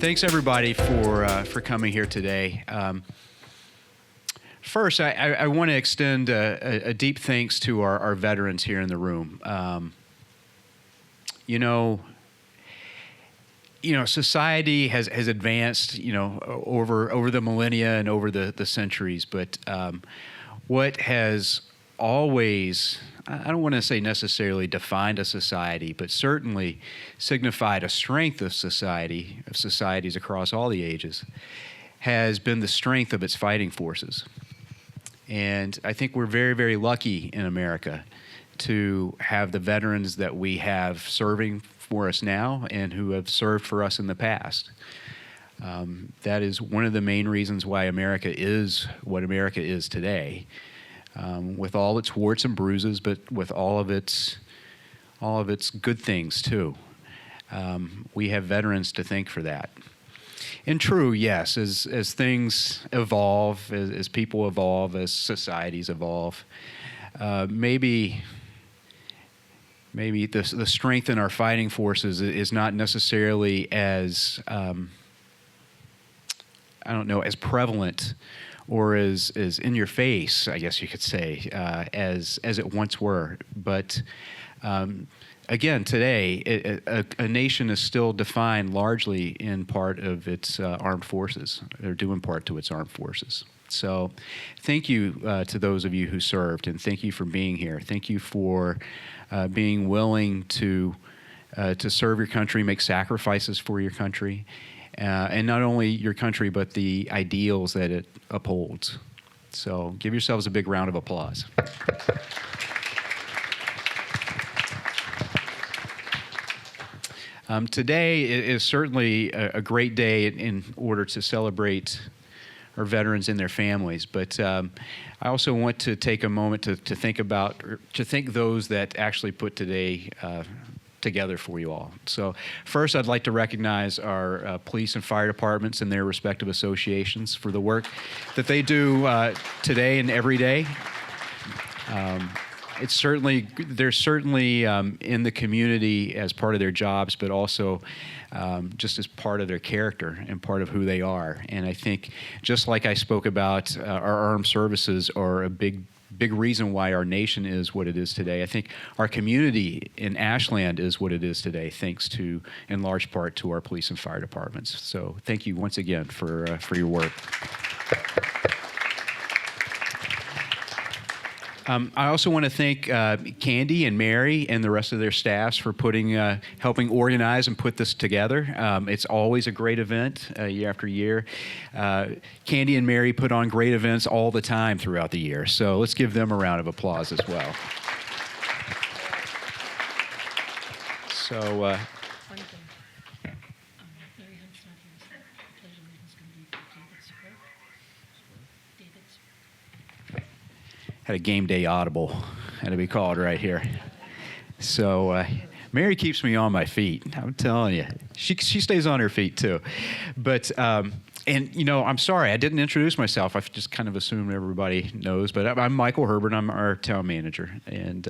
Thanks everybody for coming here today. First, I want to extend a deep thanks to our veterans here in the room. You know, society has advanced, over the millennia and over the centuries, but what has always, I don't want to say necessarily defined a society, but certainly signified a strength of societies across all the ages, has been the strength of its fighting forces. And I think we're very, very lucky in America to have the veterans that we have serving for us now and who have served for us in the past. That is one of the main reasons why America is what America is today. With all its warts and bruises, but with all of its good things too. We have veterans to thank for that. And true, yes, as things evolve, as people evolve, as societies evolve, maybe the strength in our fighting forces is not necessarily as as prevalent or as in your face, I guess you could say, as it once were. But again, today, a nation is still defined largely in part of its armed forces, or due in part to its armed forces. So thank you to those of you who served, and thank you for being here. Thank you for being willing to serve your country, make sacrifices for your country, and not only your country, but the ideals that it upholds. So give yourselves a big round of applause. Today is certainly a great day in order to celebrate our veterans and their families, but I also want to take a moment to thank those that actually put today together for you all. So first, I'd like to recognize our police and fire departments and their respective associations for the work that they do today and every day. They're certainly in the community as part of their jobs, but also just as part of their character and part of who they are. And I think, just like I spoke about, our armed services are a big reason why our nation is what it is today. I think our community in Ashland is what it is today, thanks to, in large part, to our police and fire departments. So thank you once again for your work. I also want to thank Candy and Mary and the rest of their staffs for helping organize and put this together. It's always a great event year after year. Candy and Mary put on great events all the time throughout the year, so let's give them a round of applause as well. So. Had a game day audible, had to be called right here. So Mary keeps me on my feet. I'm telling you, she stays on her feet too. But and I'm sorry, I didn't introduce myself. I just kind of assumed everybody knows. But I'm Michael Herbert. I'm our town manager. And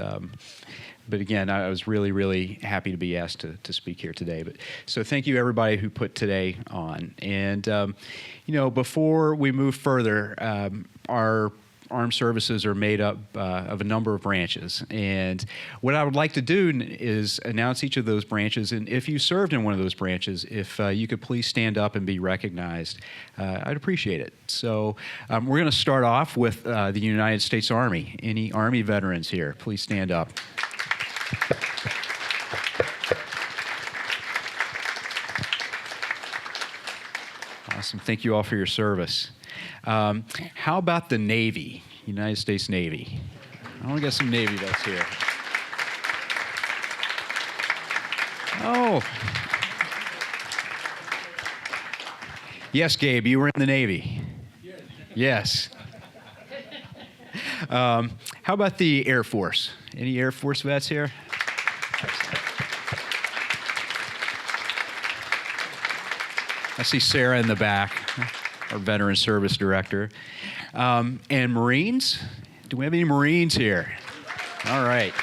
but again, I was really, really happy to be asked to speak here today. But so thank you everybody who put today on. And before we move further, our armed services are made up of a number of branches. And what I would like to do is announce each of those branches. And if you served in one of those branches, if you could please stand up and be recognized, I'd appreciate it. So we're going to start off with the United States Army. Any Army veterans here, please stand up. Awesome. Thank you all for your service. How about the Navy, United States Navy? I want to get some Navy vets here. Oh. Yes, Gabe, you were in the Navy. Yes. How about the Air Force? Any Air Force vets here? I see Sarah in the back, our Veteran Service Director. And Marines? Do we have any Marines here? All right.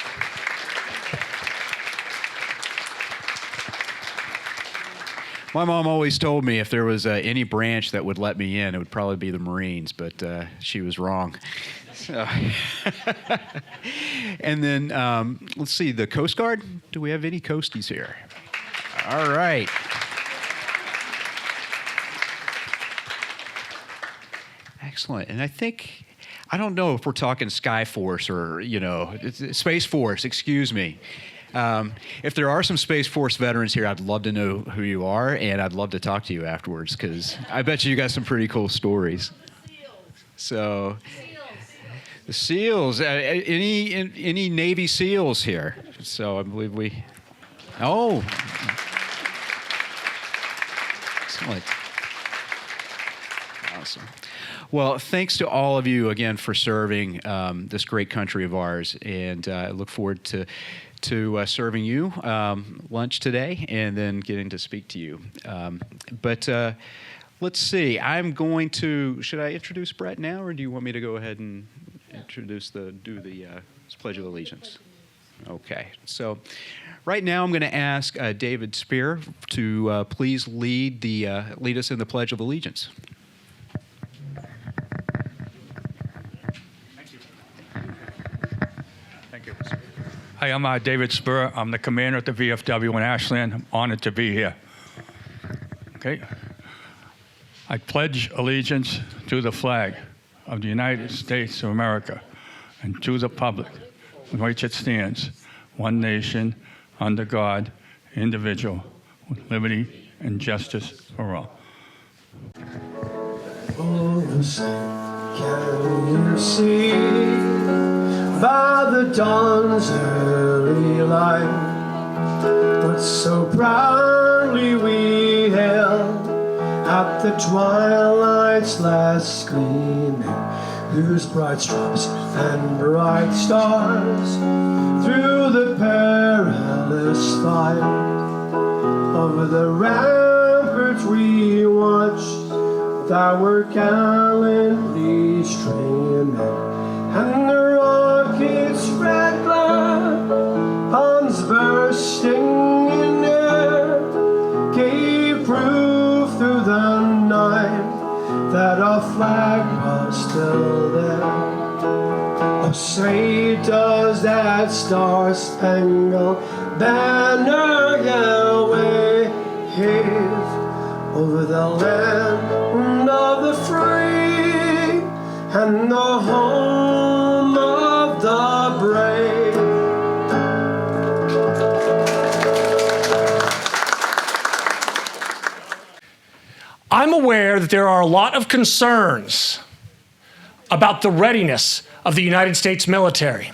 My mom always told me if there was any branch that would let me in, it would probably be the Marines, but she was wrong. So and then let's see, the Coast Guard. Do we have any Coasties here? All right. Excellent. And I don't know if we're talking Sky Force or, Space Force, excuse me. If there are some Space Force veterans here, I'd love to know who you are, and I'd love to talk to you afterwards, because I bet you got some pretty cool stories. So, the SEALs, any Navy SEALs here? So I believe oh. Excellent. Awesome. Well, thanks to all of you again for serving this great country of ours, and I look forward to serving you lunch today and then getting to speak to you. But let's see. Should I introduce Brett now, or do you want me to go ahead and do the Pledge of Allegiance? Okay. So right now I'm going to ask David Spear to please lead us in the Pledge of Allegiance. Hi, I'm David Spur. I'm the commander at the VFW in Ashland. I'm honored to be here. Okay. I pledge allegiance to the flag of the United States of America and to the republic with which it stands, one nation, under God, indivisible, with liberty and justice for all. Oh, can you see by the dawn's early light what so proudly we hailed at the twilight's last gleaming, whose bright stripes and bright stars through the perilous fight over the ramparts we watched that were gallantly streaming, and the rocket's red glare, bombs bursting in air, gave proof through the night that our flag was still there. Oh, say does that star-spangled banner yet wave over the land of the free and the home of the brave. I'm aware that there are a lot of concerns about the readiness of the United States military.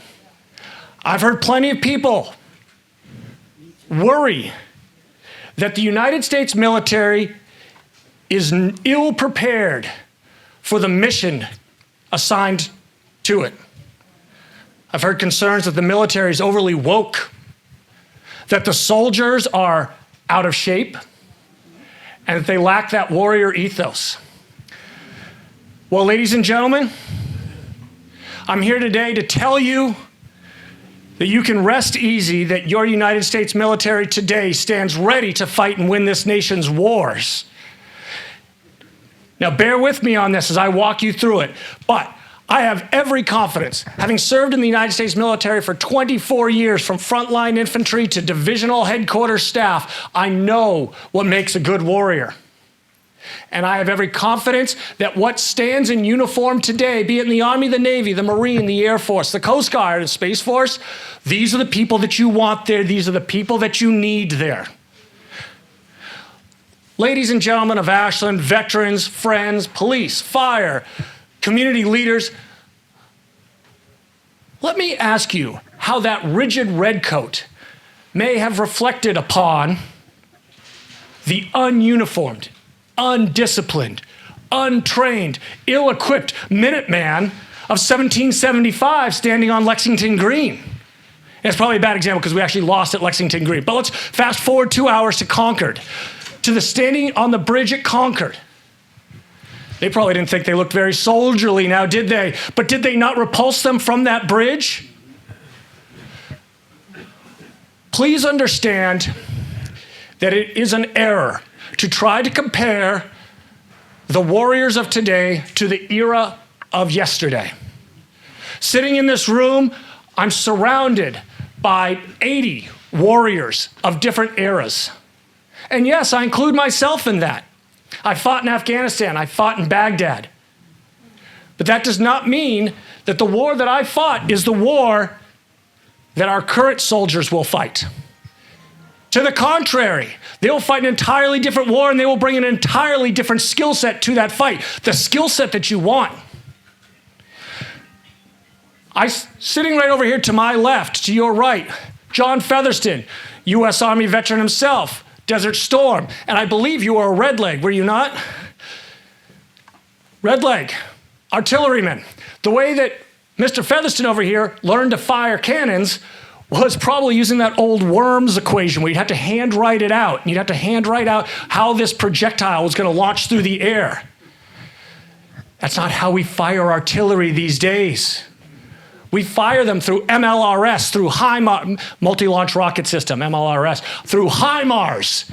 I've heard plenty of people worry that the United States military is ill prepared for the mission assigned to it. I've heard concerns that the military is overly woke, that the soldiers are out of shape, and that they lack that warrior ethos. Well, ladies and gentlemen, I'm here today to tell you that you can rest easy that your United States military today stands ready to fight and win this nation's wars. Now, bear with me on this as I walk you through it, but I have every confidence, having served in the United States military for 24 years, from frontline infantry to divisional headquarters staff, I know what makes a good warrior. And I have every confidence that what stands in uniform today, be it in the Army, the Navy, the Marine, the Air Force, the Coast Guard, the Space Force, these are the people that you want there. These are the people that you need there. Ladies and gentlemen of Ashland, veterans, friends, police, fire, community leaders, let me ask you how that rigid redcoat may have reflected upon the ununiformed, undisciplined, untrained, ill-equipped Minuteman of 1775 standing on Lexington Green. And it's probably a bad example because we actually lost at Lexington Green. But let's fast forward 2 hours to Concord, to the standing on the bridge at Concord. They probably didn't think they looked very soldierly now, did they? But did they not repulse them from that bridge? Please understand that it is an error to try to compare the warriors of today to the era of yesterday. Sitting in this room, I'm surrounded by 80 warriors of different eras. And yes, I include myself in that. I fought in Afghanistan, I fought in Baghdad. But that does not mean that the war that I fought is the war that our current soldiers will fight. To the contrary, they will fight an entirely different war and they will bring an entirely different skill set to that fight, the skill set that you want. Sitting right over here to my left, to your right, John Featherston, U.S. Army veteran himself, Desert Storm, and I believe you were a Red Leg, were you not? Red Leg, artilleryman. The way that Mr. Featherston over here learned to fire cannons was probably using that old Worms equation where you'd have to handwrite it out. And you'd have to handwrite out how this projectile was going to launch through the air. That's not how we fire artillery these days. We fire them through MLRS, through multi-launch rocket system, MLRS, through HIMARS.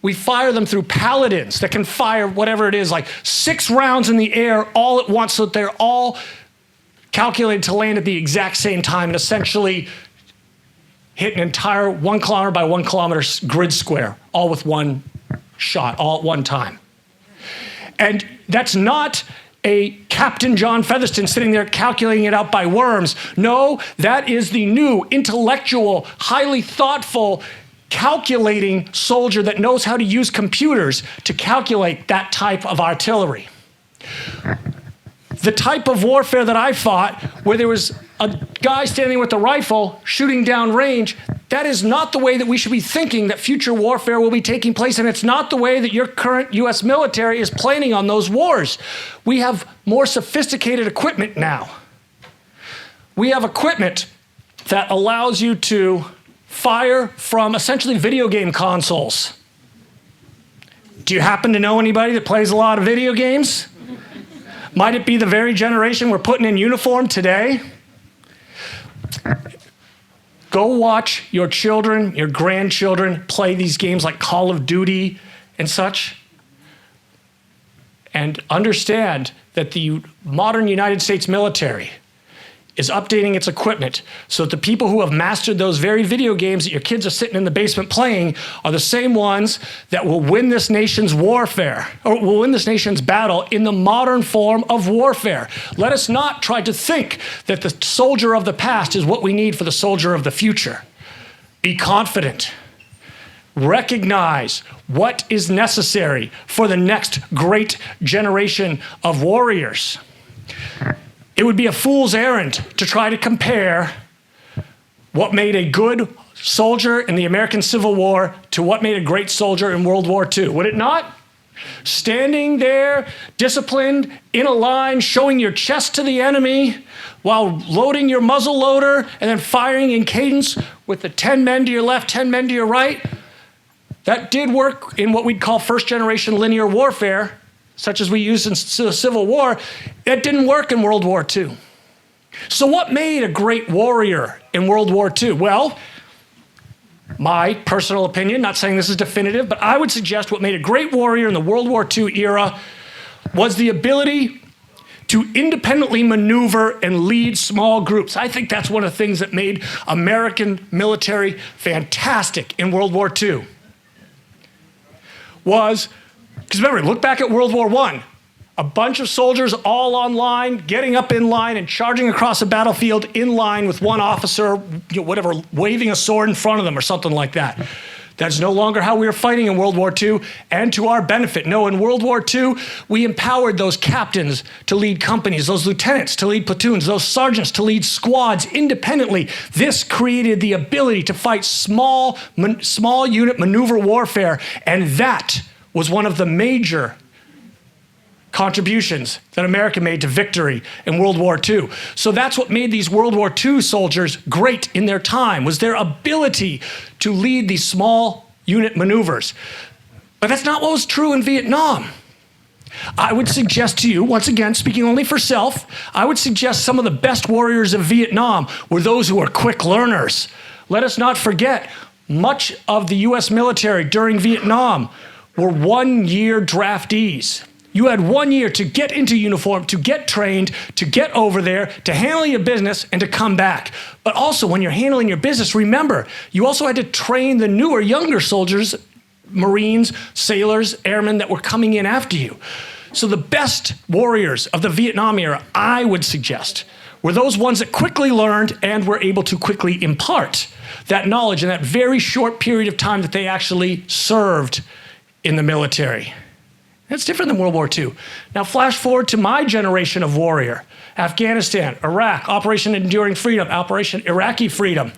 We fire them through Paladins that can fire whatever it is, like 6 rounds in the air all at once so that they're all calculated to land at the exact same time and essentially hit an entire 1 kilometer by 1 kilometer grid square, all with one shot, all at one time. And that's not a Captain John Featherston sitting there calculating it out by worms. No, that is the new intellectual, highly thoughtful, calculating soldier that knows how to use computers to calculate that type of artillery. The type of warfare that I fought, where there was a guy standing with a rifle shooting down range, that is not the way that we should be thinking that future warfare will be taking place, and it's not the way that your current U.S. military is planning on those wars. We have more sophisticated equipment now. We have equipment that allows you to fire from essentially video game consoles. Do you happen to know anybody that plays a lot of video games? Might it be the very generation we're putting in uniform today? Go watch your children, your grandchildren play these games like Call of Duty and such, and understand that the modern United States military is updating its equipment so that the people who have mastered those very video games that your kids are sitting in the basement playing are the same ones that will win this nation's warfare, or will win this nation's battle in the modern form of warfare. Let us not try to think that the soldier of the past is what we need for the soldier of the future. Be confident. Recognize what is necessary for the next great generation of warriors. It would be a fool's errand to try to compare what made a good soldier in the American Civil War to what made a great soldier in World War II, would it not? Standing there, disciplined, in a line, showing your chest to the enemy while loading your muzzle loader and then firing in cadence with the 10 men to your left, 10 men to your right. That did work in what we'd call first-generation linear warfare, such as we used in the Civil War. It didn't work in World War II. So what made a great warrior in World War II? Well, my personal opinion, not saying this is definitive, but I would suggest what made a great warrior in the World War II era was the ability to independently maneuver and lead small groups. I think that's one of the things that made American military fantastic in World War II. Because remember, look back at World War I. A bunch of soldiers all on line, getting up in line and charging across a battlefield in line with one officer, whatever, waving a sword in front of them or something like that. That's no longer how we were fighting in World War II, and to our benefit. No, in World War II, we empowered those captains to lead companies, those lieutenants to lead platoons, those sergeants to lead squads independently. This created the ability to fight small unit maneuver warfare, and that was one of the major contributions that America made to victory in World War II. So that's what made these World War II soldiers great in their time, was their ability to lead these small unit maneuvers. But that's not what was true in Vietnam. I would suggest to you, once again, speaking only for self, I would suggest some of the best warriors of Vietnam were those who were quick learners. Let us not forget, much of the US military during Vietnam were 1-year draftees. You had 1 year to get into uniform, to get trained, to get over there, to handle your business, and to come back. But also, when you're handling your business, remember, you also had to train the newer, younger soldiers, Marines, sailors, airmen that were coming in after you. So the best warriors of the Vietnam era, I would suggest, were those ones that quickly learned and were able to quickly impart that knowledge in that very short period of time that they actually served in the military. That's different than World War II. Now flash forward to my generation of warrior. Afghanistan, Iraq, Operation Enduring Freedom, Operation Iraqi Freedom.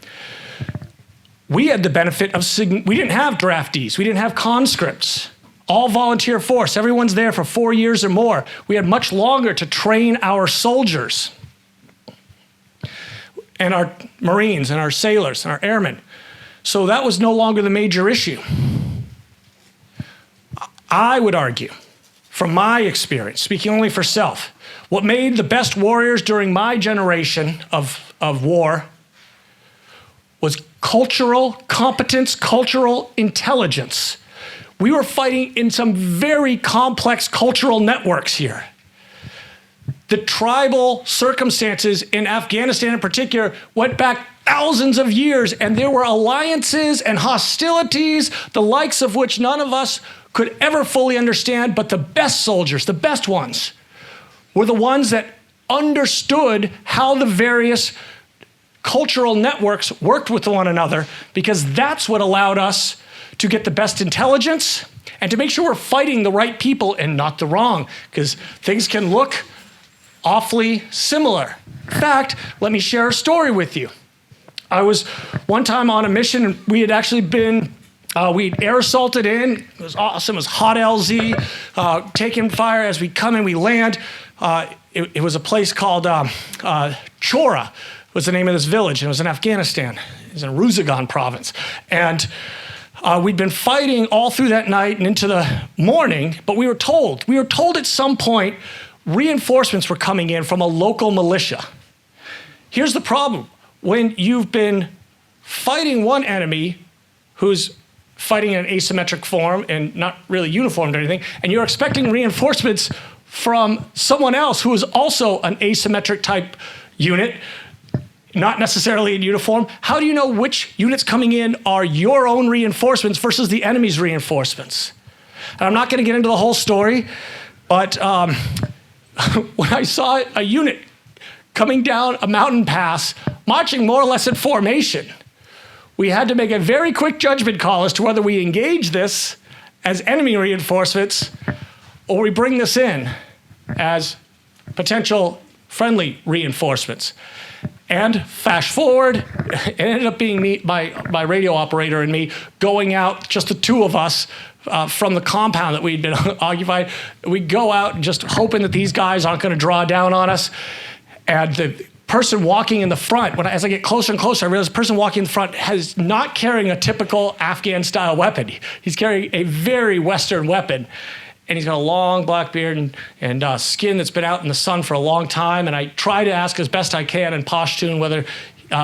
We had the benefit of, we didn't have draftees, we didn't have conscripts. All volunteer force, everyone's there for 4 years or more. We had much longer to train our soldiers and our Marines and our sailors and our airmen. So that was no longer the major issue. I would argue, from my experience, speaking only for self, what made the best warriors during my generation of war was cultural competence, cultural intelligence. We were fighting in some very complex cultural networks here. The tribal circumstances in Afghanistan in particular went back thousands of years, and there were alliances and hostilities, the likes of which none of us could ever fully understand, but the best soldiers, the best ones, were the ones that understood how the various cultural networks worked with one another, because that's what allowed us to get the best intelligence and to make sure we're fighting the right people and not the wrong, because things can look awfully similar. In fact, let me share a story with you. I was one time on a mission, and we had actually been we'd air assaulted in. It was awesome. It was hot LZ, taking fire as we come in, we land. It was a place called Chora was the name of this village. And it was in Afghanistan. It was in Ruzagan province. And we'd been fighting all through that night and into the morning, but we were told at some point reinforcements were coming in from a local militia. Here's the problem. When you've been fighting one enemy who's fighting in an asymmetric form and not really uniformed or anything, and you're expecting reinforcements from someone else who is also an asymmetric type unit, not necessarily in uniform, how do you know which units coming in are your own reinforcements versus the enemy's reinforcements? And I'm not going to get into the whole story, but when I saw a unit coming down a mountain pass, marching more or less in formation, we had to make a very quick judgment call as to whether we engage this as enemy reinforcements or we bring this in as potential friendly reinforcements. And fast forward, it ended up being me, my radio operator and me, going out, just the two of us, from the compound that we'd been occupied. We go out just hoping that these guys aren't going to draw down on us. And the person walking in the front, as I get closer and closer, I realize the person walking in the front is not carrying a typical Afghan-style weapon. He's carrying a very Western weapon. And he's got a long black beard and skin that's been out in the sun for a long time. And I try to ask as best I can in Pashtun whether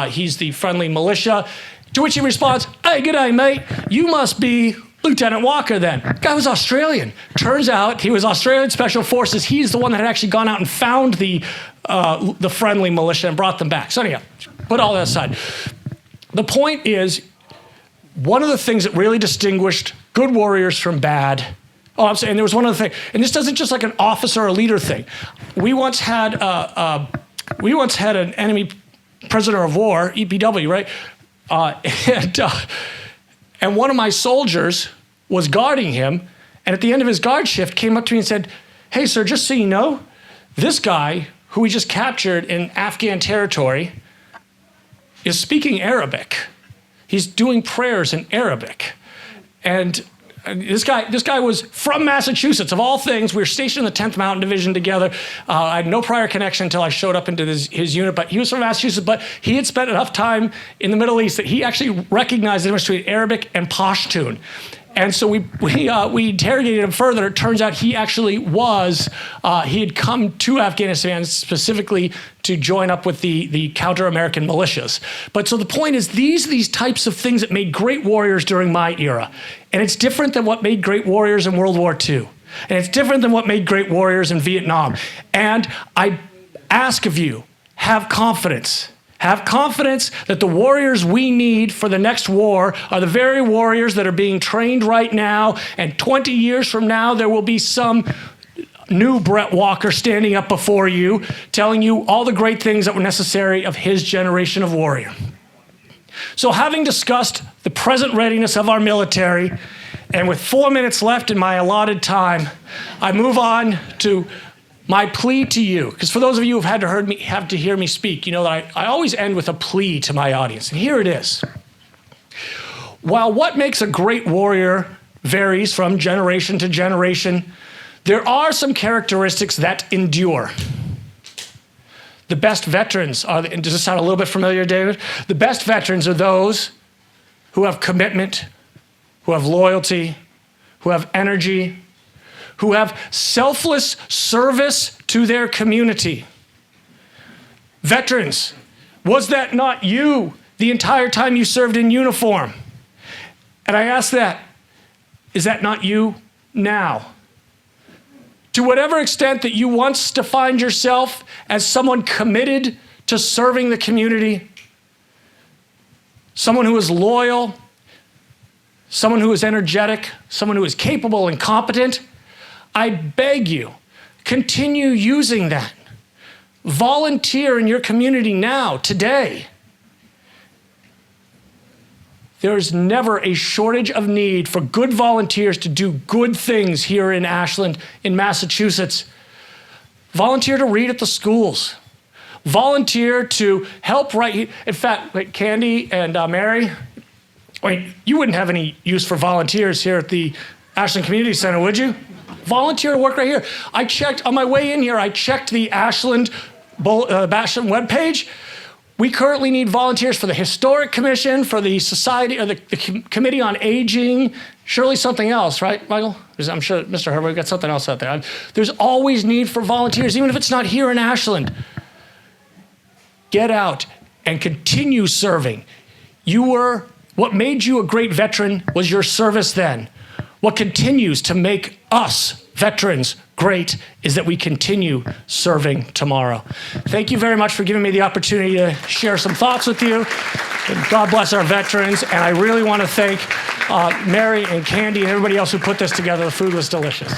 he's the friendly militia, to which he responds, "Hey, g'day, mate. You must be Lieutenant Walker then." Guy was Australian. Turns out he was Australian Special Forces. He's the one that had actually gone out and found the friendly militia and brought them back. So anyhow, put all that aside. The point is, one of the things that really distinguished good warriors from bad, I'm saying there was one other thing, and this doesn't just like an officer or leader thing. We once had an enemy prisoner of war, EPW, right? And one of my soldiers was guarding him, and at the end of his guard shift came up to me and said, "Hey, sir, just so you know, this guy who we just captured in Afghan territory is speaking Arabic. He's doing prayers in Arabic." And this guy was from Massachusetts, of all things. We were stationed in the 10th Mountain Division together. I had no prior connection until I showed up into his unit, but he was from Massachusetts, but he had spent enough time in the Middle East that he actually recognized the difference between Arabic and Pashtun. And so we interrogated him further. It turns out he actually he had come to Afghanistan specifically to join up with the counter-American militias. But so the point is, these types of things that made great warriors during my era. And it's different than what made great warriors in World War II. And it's different than what made great warriors in Vietnam. And I ask of you, have confidence. Have confidence that the warriors we need for the next war are the very warriors that are being trained right now. And 20 years from now, there will be some new Brett Walker standing up before you, telling you all the great things that were necessary of his generation of warrior. So having discussed the present readiness of our military, and with 4 minutes left in my allotted time, I move on to my plea to you. Because for those of you who've had to hear me speak, you know that I always end with a plea to my audience. And here it is. While what makes a great warrior varies from generation to generation, there are some characteristics that endure. The best veterans are, does this sound a little bit familiar, David? The best veterans are those who have commitment, who have loyalty, who have energy, who have selfless service to their community. Veterans, was that not you the entire time you served in uniform? And I ask that, is that not you now? To whatever extent that you once defined yourself as someone committed to serving the community, someone who is loyal, someone who is energetic, someone who is capable and competent, I beg you, continue using that. Volunteer in your community now, today. There is never a shortage of need for good volunteers to do good things here in Ashland, in Massachusetts. Volunteer to read at the schools. Volunteer to help write. In fact, like Candy and Mary, you wouldn't have any use for volunteers here at the Ashland Community Center, would you? Volunteer to work right here. I checked, on my way in here, I checked the Ashland webpage. We currently need volunteers for the Historic Commission, for the Society, or the Committee on Aging, surely something else, right, Michael? I'm sure, Mr. Herbert, we've got something else out there. There's always need for volunteers, even if it's not here in Ashland. Get out and continue serving. What made you a great veteran was your service then. What continues to make us veterans great is that we continue serving tomorrow. Thank you very much for giving me the opportunity to share some thoughts with you. And God bless our veterans. And I really want to thank Mary and Candy and everybody else who put this together. The food was delicious.